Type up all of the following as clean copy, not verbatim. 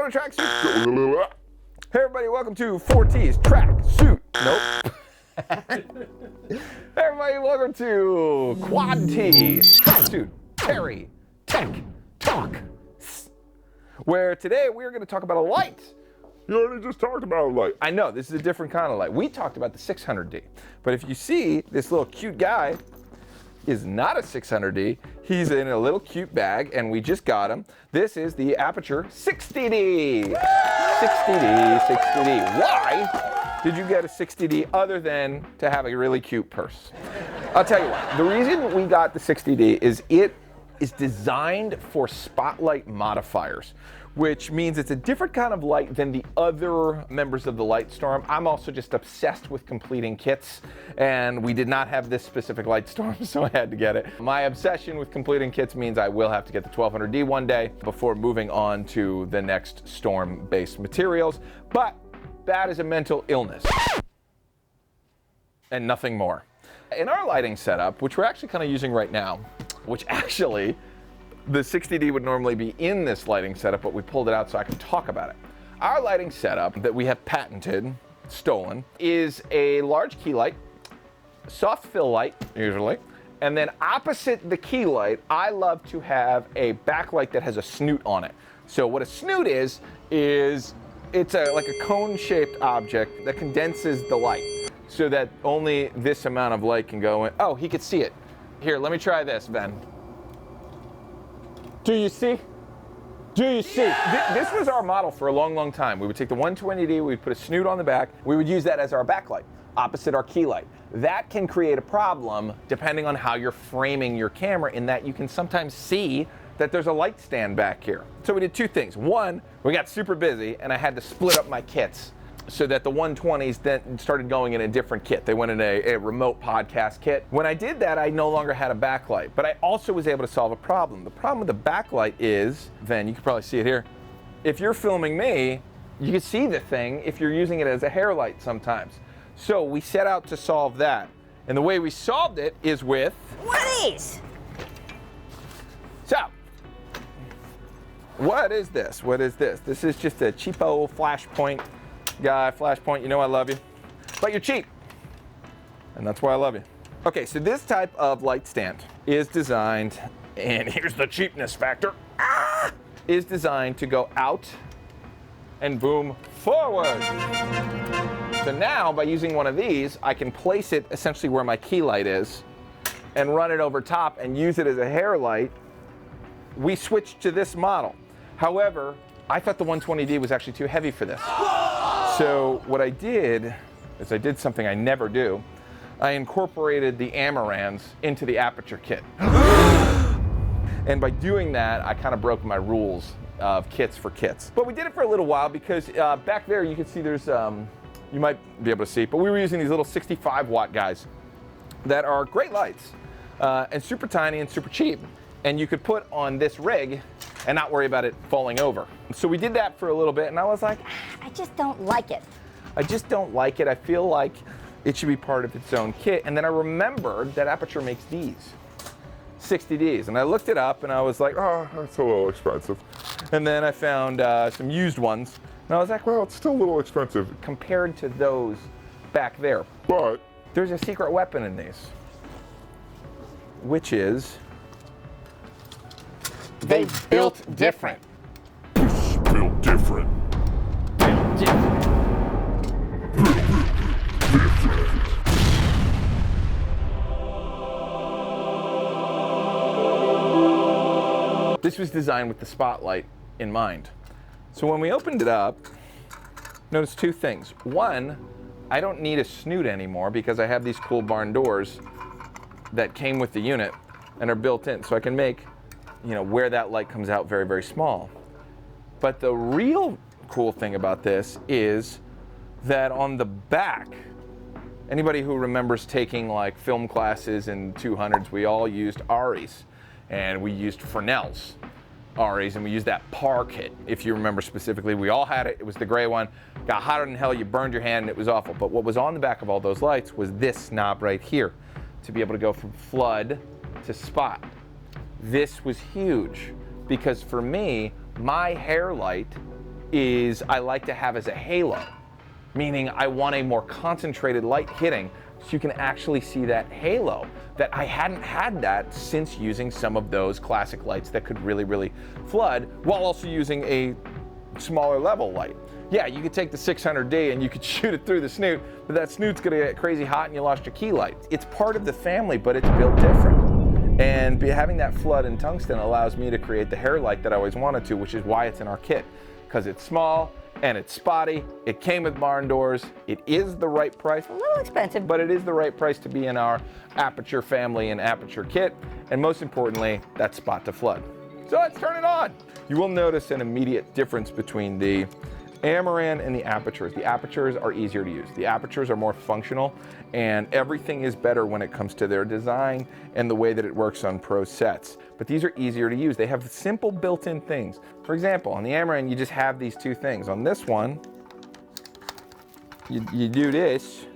welcome to Tracksuit. Hey everybody, welcome to 4T's Tracksuit. Nope. Hey everybody, welcome to Quad T Tracksuit Terry Tech Talk, where today we're going to talk about a light. You already just talked about a light. I know, this is a different kind of light. We talked about the 600D, but if you see this little cute guy is not a 600D. He's in a little cute bag, and we just got him. This is the Aputure 60D. 60D. Why did you get a 60D other than to have a really cute purse? I'll tell you what. The reason we got the 60D is it is designed for spotlight modifiers, which means it's a different kind of light than the other members of the light storm. I'm also just obsessed with completing kits, and we did not have this specific light storm, so I had to get it. My obsession with completing kits means I will have to get the 1200D one day before moving on to the next storm-based materials, but that is a mental illness and nothing more. In our lighting setup, which we're actually kind of using right now, which actually the 60D would normally be in this lighting setup, but we pulled it out so I can talk about it. Our lighting setup that we have patented, stolen, is a large key light, soft fill light usually, and then opposite the key light, I love to have a backlight that has a snoot on it. So what a snoot is it's like a cone-shaped object that condenses the light so that only this amount of light can go in. Oh, he could see it. Here, let me try this, Ben. Do you see? Do you see? This was our model for a long, long time. We would take the 120D, we would put a snoot on the back, we would use that as our backlight, opposite our key light. That can create a problem depending on how you're framing your camera, in that you can sometimes see that there's a light stand back here. So we did two things. One, we got super busy and I had to split up my kits so that the 120s then started going in a different kit. They went in a remote podcast kit. When I did that, I no longer had a backlight, but I also was able to solve a problem. The problem with the backlight is, then you can probably see it here, if you're filming me, you can see the thing if you're using it as a hair light sometimes. So we set out to solve that. And the way we solved it is with... What are these? So, what is this? What is this? This is just a cheapo flashpoint guy. Flashpoint, you know I love you, but you're cheap, and that's why I love you. Okay, so this type of light stand is designed, and here's the cheapness factor, is designed to go out and boom forward. So now, by using one of these, I can place it essentially where my key light is and run it over top and use it as a hair light. We switched to this model. However, I thought the 120D was actually too heavy for this. So what I did is I did something I never do. I incorporated the Amarans into the Aputure kit. And by doing that, I kind of broke my rules of kits for kits. But we did it for a little while because back there you can see there's, you might be able to see, but we were using these little 65 watt guys that are great lights and super tiny and super cheap. And you could put on this rig and not worry about it falling over. So we did that for a little bit, and I was like, I just don't like it. I just don't like it. I feel like it should be part of its own kit. And then I remembered that Aputure makes these, 60Ds. And I looked it up, and I was like, Oh, that's a little expensive. and then I found some used ones. And I was like, Well, it's still a little expensive, compared to those back there, but there's a secret weapon in these, which is they built different. built different. Built different. This was designed with the spotlight in mind. So when we opened it up, notice two things. One, I don't need a snoot anymore because I have these cool barn doors that came with the unit and are built in. So I can make, you know, where that light comes out very, very small. But the real cool thing about this is that on the back, anybody who remembers taking like film classes in 200s, we all used Aries and we used Fresnel's Aries, and we used that PAR kit. If you remember specifically, we all had it. It was the gray one. Got hotter than hell, you burned your hand, and it was awful. But what was on the back of all those lights was this knob right here to be able to go from flood to spot. This was huge because for me, my hair light is I like to have as a halo, meaning I want a more concentrated light hitting so you can actually see that halo. That I hadn't had that since using some of those classic lights that could really, really flood while also using a smaller level light. Yeah, you could take the 600D and you could shoot it through the snoot, but that snoot's gonna get crazy hot and you lost your key light. It's part of the family, but it's built different. And having that flood in tungsten allows me to create the hair light that I always wanted to, which is why it's in our kit. Because it's small and it's spotty, it came with barn doors, it is the right price. A little expensive. But it is the right price to be in our Aputure family and Aputure kit. And most importantly, that spot to flood. So let's turn it on. You will notice an immediate difference between the Amaran and the Aputures. The Aputures are easier to use. The Aputures are more functional, and everything is better when it comes to their design and the way that it works on pro sets. But these are easier to use. They have simple built-in things. For example, on the Amaran, you just have these two things. On this one, you do this,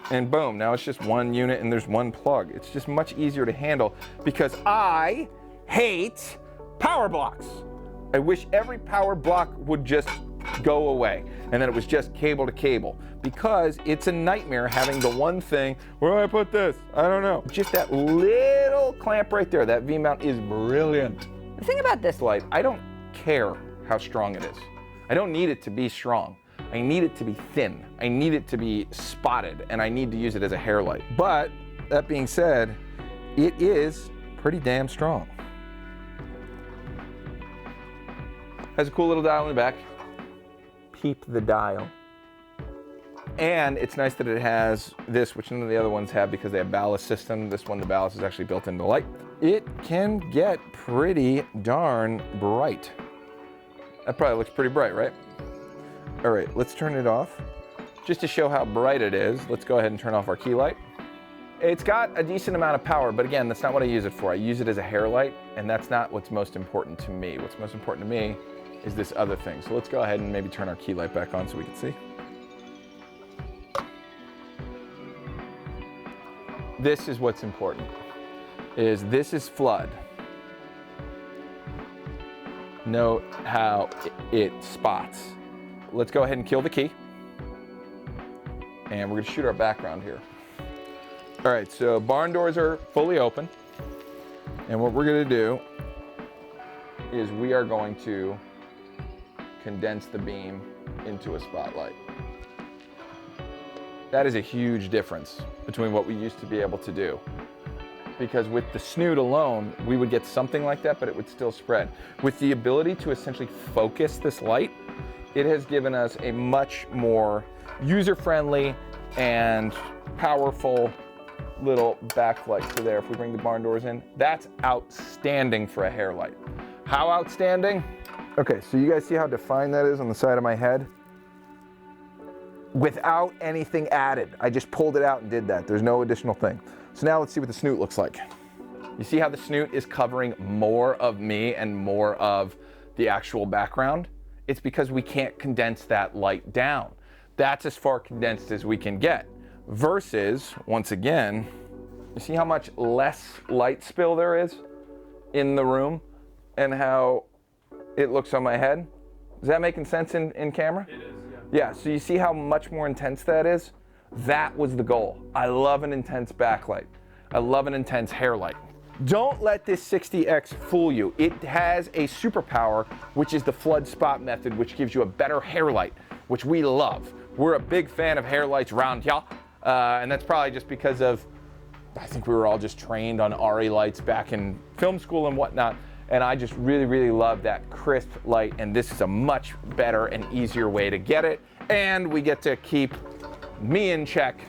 and boom, now it's just one unit and there's one plug. It's just much easier to handle because I hate power blocks. I wish every power block would just go away and then it was just cable to cable, because it's a nightmare having the one thing, where do I put this? I don't know. Just that little clamp right there, that V-mount is brilliant. The thing about this light, I don't care how strong it is. I don't need it to be strong. I need it to be thin. I need it to be spotted, and I need to use it as a hair light. But that being said, it is pretty damn strong. Has a cool little dial in the back. Peep the dial. And it's nice that it has this, which none of the other ones have because they have ballast system. This one, the ballast is actually built into the light. It can get pretty darn bright. That probably looks pretty bright, right? All right, let's turn it off. Just to show how bright it is, let's go ahead and turn off our key light. It's got a decent amount of power, but again, that's not what I use it for. I use it as a hair light, and that's not what's most important to me. What's most important to me is this other thing. So let's go ahead and maybe turn our key light back on so we can see. This is what's important, is this is flood. Note how it spots. Let's go ahead and kill the key. And we're gonna shoot our background here. All right, so barn doors are fully open. And what we're gonna do is we are going to condense the beam into a spotlight. That is a huge difference between what we used to be able to do. Because with the snoot alone, we would get something like that, but it would still spread. With the ability to essentially focus this light, it has given us a much more user-friendly and powerful little backlight. So there, if we bring the barn doors in, that's outstanding for a hair light. How outstanding? Okay, so you guys see how defined that is on the side of my head? Without anything added. I just pulled it out and did that. There's no additional thing. So now let's see what the snoot looks like. You see how the snoot is covering more of me and more of the actual background? It's because we can't condense that light down. That's as far condensed as we can get. Versus, once again, you see how much less light spill there is in the room and how it looks on my head? Is that making sense in camera? It is, yeah. Yeah, so you see how much more intense that is? That was the goal. I love an intense backlight. I love an intense hair light. Don't let this 60X fool you. It has a superpower, which is the flood spot method, which gives you a better hair light, which we love. We're a big fan of hair lights around here, and that's probably just because of, I think we were all just trained on RE lights back in film school and whatnot. And I just really, really love that crisp light, and this is a much better and easier way to get it. And we get to keep me in check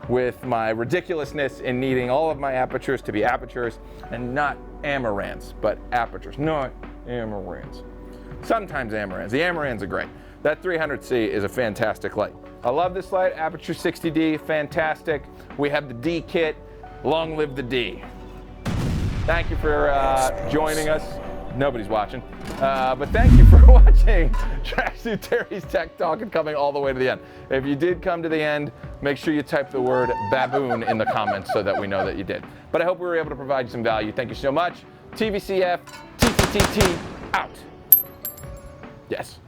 with my ridiculousness in needing all of my Aputures to be Aputures and not Amarans, but Aputures, not Amarans. Sometimes Amarans. The Amarans are great. That 300C is a fantastic light. I love this light, Aputure 60D, fantastic. We have the D kit, long live the D. Thank you for joining us. Nobody's watching. But thank you for watching Tracksuit Terry's Tech Talk and coming all the way to the end. If you did come to the end, make sure you type the word baboon in the comments so that we know that you did. But I hope we were able to provide you some value. Thank you so much. TVCF, TTTT, out. Yes.